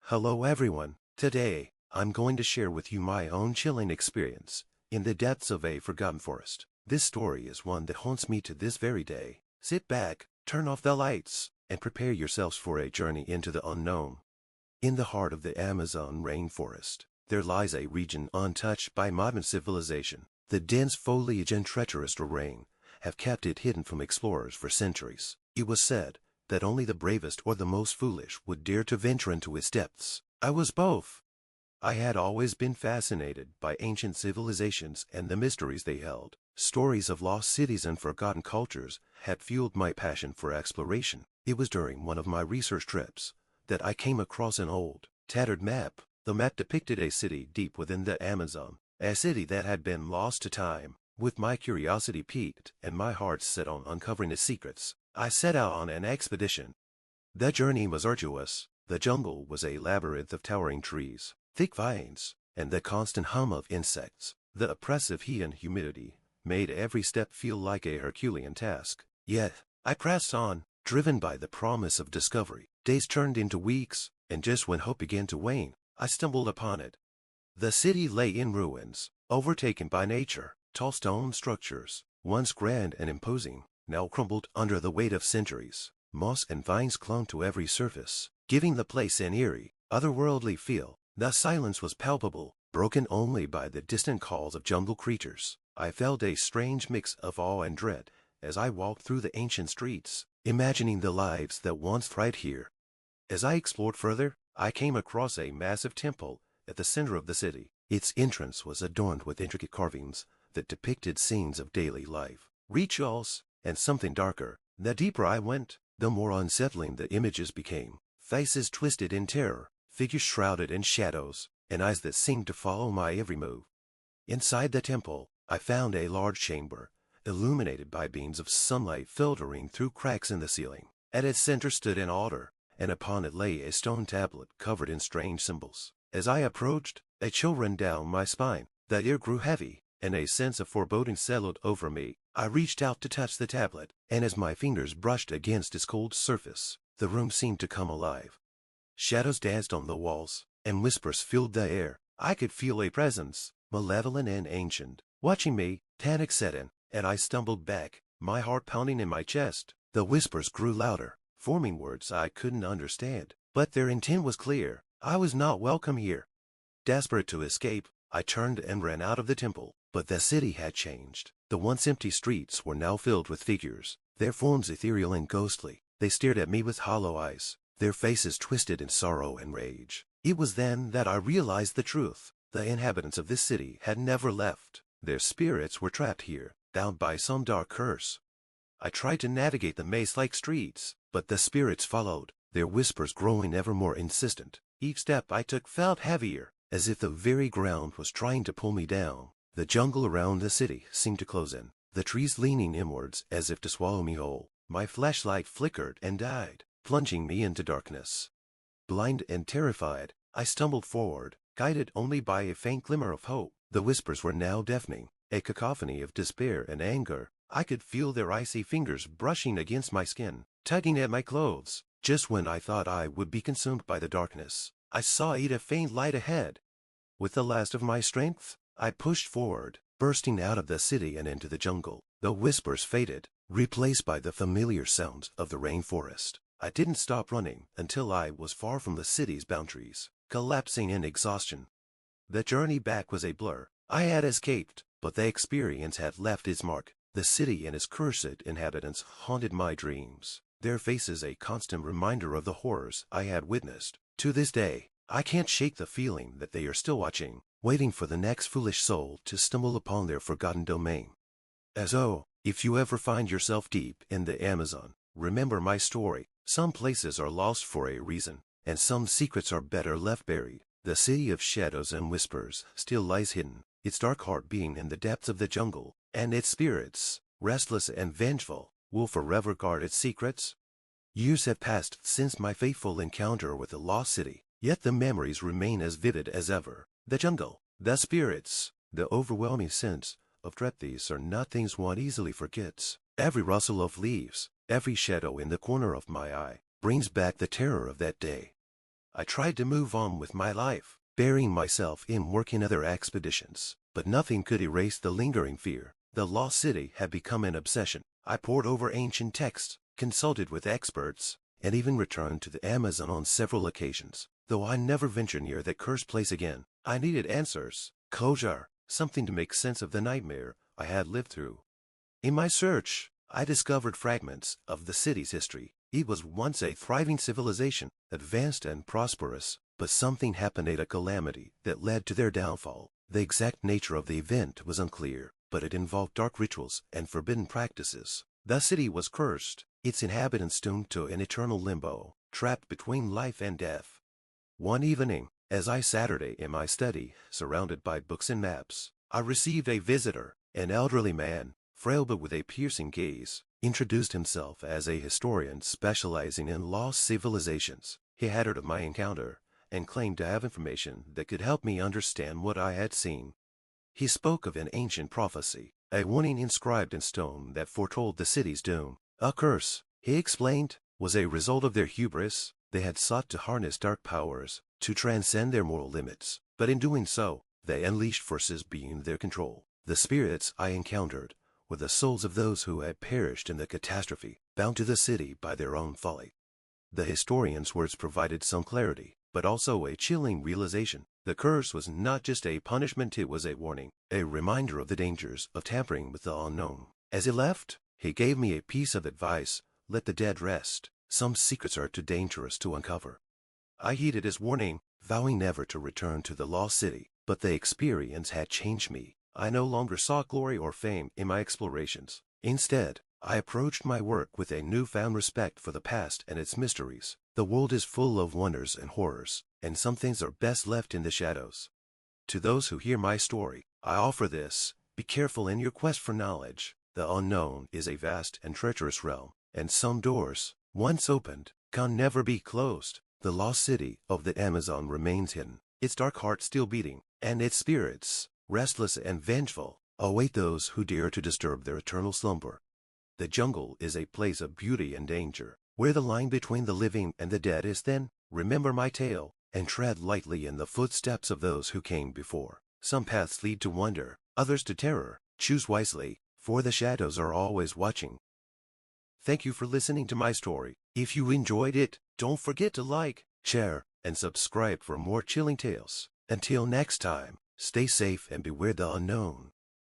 Hello everyone. Today, I'm going to share with you my own chilling experience in the depths of a forgotten forest. This story is one that haunts me to this very day. Sit back, turn off the lights, and prepare yourselves for a journey into the unknown. In the heart of the Amazon rainforest, there lies a region untouched by modern civilization. The dense foliage and treacherous terrain have kept it hidden from explorers for centuries. It was said that only the bravest or the most foolish would dare to venture into its depths. I was both. I had always been fascinated by ancient civilizations and the mysteries they held. Stories of lost cities and forgotten cultures had fueled my passion for exploration. It was during one of my research trips that I came across an old, tattered map. The map depicted a city deep within the Amazon, a city that had been lost to time. With my curiosity piqued and my heart set on uncovering its secrets, I set out on an expedition. The journey was arduous. The jungle was a labyrinth of towering trees, thick vines, and the constant hum of insects. The oppressive heat and humidity made every step feel like a Herculean task. Yet, I pressed on, driven by the promise of discovery. Days turned into weeks, and just when hope began to wane, I stumbled upon it. The city lay in ruins, overtaken by nature. Tall stone structures, once grand and imposing, now crumbled under the weight of centuries. Moss and vines clung to every surface, giving the place an eerie, otherworldly feel. The silence was palpable, broken only by the distant calls of jungle creatures. I felt a strange mix of awe and dread as I walked through the ancient streets, imagining the lives that once thrived here. As I explored further, I came across a massive temple at the center of the city. Its entrance was adorned with intricate carvings that depicted scenes of daily life, rituals, and something darker. The deeper I went, the more unsettling the images became. Faces twisted in terror, figures shrouded in shadows, and eyes that seemed to follow my every move. Inside the temple, I found a large chamber, illuminated by beams of sunlight filtering through cracks in the ceiling. At its center stood an altar, and upon it lay a stone tablet covered in strange symbols. As I approached, a chill ran down my spine. The air grew heavy, and a sense of foreboding settled over me. I reached out to touch the tablet, and as my fingers brushed against its cold surface, the room seemed to come alive. Shadows danced on the walls, and whispers filled the air. I could feel a presence, malevolent and ancient, watching me. Panic set in, and I stumbled back, my heart pounding in my chest. The whispers grew louder, forming words I couldn't understand, but their intent was clear. I was not welcome here. Desperate to escape, I turned and ran out of the temple. But the city had changed. The once empty streets were now filled with figures, their forms ethereal and ghostly. They stared at me with hollow eyes, their faces twisted in sorrow and rage. It was then that I realized the truth. The inhabitants of this city had never left. Their spirits were trapped here, bound by some dark curse. I tried to navigate the maze-like streets, but the spirits followed, their whispers growing ever more insistent. Each step I took felt heavier, as if the very ground was trying to pull me down. The jungle around the city seemed to close in, the trees leaning inwards as if to swallow me whole. My flashlight flickered and died, plunging me into darkness. Blind and terrified, I stumbled forward, guided only by a faint glimmer of hope. The whispers were now deafening, a cacophony of despair and anger. I could feel their icy fingers brushing against my skin, tugging at my clothes. Just when I thought I would be consumed by the darkness, I saw a faint light ahead. With the last of my strength, I pushed forward, bursting out of the city and into the jungle. The whispers faded, replaced by the familiar sounds of the rainforest. I didn't stop running until I was far from the city's boundaries, collapsing in exhaustion. The journey back was a blur. I had escaped, but the experience had left its mark. The city and its cursed inhabitants haunted my dreams, their faces a constant reminder of the horrors I had witnessed. To this day, I can't shake the feeling that they are still watching, waiting for the next foolish soul to stumble upon their forgotten domain. If you ever find yourself deep in the Amazon, remember my story. Some places are lost for a reason, and some secrets are better left buried. The city of shadows and whispers still lies hidden, its dark heart being in the depths of the jungle, and its spirits, restless and vengeful, will forever guard its secrets. Years have passed since my fateful encounter with the lost city, yet the memories remain as vivid as ever. The jungle, the spirits, the overwhelming sense of dread, these are not things one easily forgets. Every rustle of leaves, every shadow in the corner of my eye, brings back the terror of that day. I tried to move on with my life, burying myself in work in other expeditions. But nothing could erase the lingering fear. The lost city had become an obsession. I pored over ancient texts, consulted with experts, and even returned to the Amazon on several occasions. Though I never ventured near that cursed place again, I needed answers, closure, something to make sense of the nightmare I had lived through. In my search, I discovered fragments of the city's history. It was once a thriving civilization, advanced and prosperous, but something happened at a calamity that led to their downfall. The exact nature of the event was unclear, but it involved dark rituals and forbidden practices. The city was cursed, its inhabitants doomed to an eternal limbo, trapped between life and death. One evening, as I sat in my study, surrounded by books and maps, I received a visitor, an elderly man, frail but with a piercing gaze. Introduced himself as a historian specializing in lost civilizations. He had heard of my encounter and claimed to have information that could help me understand what I had seen. He spoke of an ancient prophecy, a warning inscribed in stone that foretold the city's doom. A curse, he explained, was a result of their hubris. They had sought to harness dark powers to transcend their moral limits, but in doing so, they unleashed forces beyond their control. The spirits I encountered were the souls of those who had perished in the catastrophe, bound to the city by their own folly. The historian's words provided some clarity, but also a chilling realization. The curse was not just a punishment, it was a warning, a reminder of the dangers of tampering with the unknown. As he left, he gave me a piece of advice: let the dead rest. Some secrets are too dangerous to uncover. I heeded his warning, vowing never to return to the lost city, but the experience had changed me. I no longer sought glory or fame in my explorations. Instead, I approached my work with a newfound respect for the past and its mysteries. The world is full of wonders and horrors, and some things are best left in the shadows. To those who hear my story, I offer this: be careful in your quest for knowledge. The unknown is a vast and treacherous realm, and some doors, once opened, can never be closed. The lost city of the Amazon remains hidden, its dark heart still beating, and its spirits, restless and vengeful, await those who dare to disturb their eternal slumber. The jungle is a place of beauty and danger, where the line between the living and the dead is thin. Remember my tale, and tread lightly in the footsteps of those who came before. Some paths lead to wonder, others to terror. Choose wisely, for the shadows are always watching. Thank you for listening to my story. If you enjoyed it, don't forget to like, share, and subscribe for more chilling tales. Until next time, stay safe and beware the unknown.